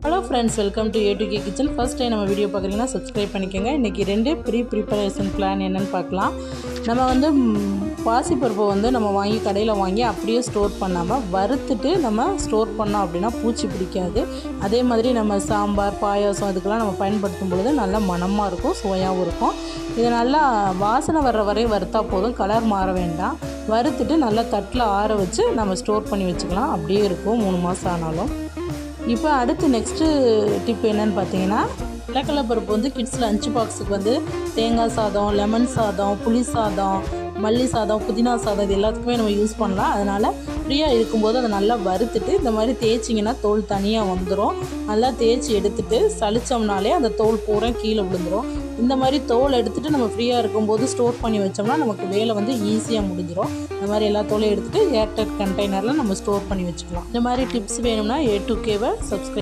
Hello friends, welcome to A2K kitchen. First time நம்ம video பார்க்குறீங்கன்னா subscribe பண்ணிக்கோங்க. இன்றைக்கி 2 ப்ரிப்பரேஷன் பிளான் என்னென்னு பார்க்கலாம். நம்ம பாசிப்பருப்பை நம்ம வாங்கி கடையில் வாங்கி அப்படியே ஸ்டோர் பண்ணாமல் வறுத்துட்டு நம்ம ஸ்டோர் பண்ணோம் அப்படின்னா பூச்சி பிடிக்காது. அதே மாதிரி நம்ம சாம்பார், பாயாசம் இதுக்கெல்லாம் நம்ம பயன்படுத்தும் பொழுது நல்லா மணமாக இருக்கும், சுவையாகவும் இருக்கும். இதை நல்லா வாசனை வர்ற வரையும் வறுத்தா போதும், கலர் மாற வேண்டாம். வறுத்துட்டு நல்லா தட்டில் ஆற வச்சு நம்ம ஸ்டோர் பண்ணி வச்சுக்கலாம். அப்படியே இருக்கும் 3 மாதம் ஆனாலும். இப்போ அடுத்து நெக்ஸ்ட்டு டிப் என்னென்னு பார்த்தீங்கன்னா, நிலக்கடலைப்பருப்பு கிட்ஸ் லஞ்ச் பாக்ஸுக்கு தேங்காய் சாதம், லெமன் சாதம், புளி சாதம், மல்லி சாதம், புதினா சாதம் இது எல்லாத்துக்குமே நம்ம யூஸ் பண்ணலாம். அதனால் ஃப்ரீயாக இருக்கும்போது அதை நல்லா வறுத்துட்டு இந்த மாதிரி தேய்ச்சிங்கன்னா தோல் தனியாக வந்துடும். நல்லா தேய்ச்சி எடுத்துகிட்டு சளிச்சோம்னாலே அந்த தோல் பூரா கீழே விழுந்துடும். இந்த மாதிரி தோல் எடுத்துகிட்டு நம்ம ஃப்ரீயாக இருக்கும்போது ஸ்டோர் பண்ணி வச்சோம்னா நமக்கு வேலை ஈஸியாக முடிஞ்சிடும். இந்த மாதிரி எல்லா தோலையும் எடுத்துகிட்டு ஏர்டைட் கண்டெய்னரில் நம்ம ஸ்டோர் பண்ணி வச்சுக்கலாம். இந்த மாதிரி டிப்ஸ் வேணும்னா A2Kவை சப்ஸ்கிரைப்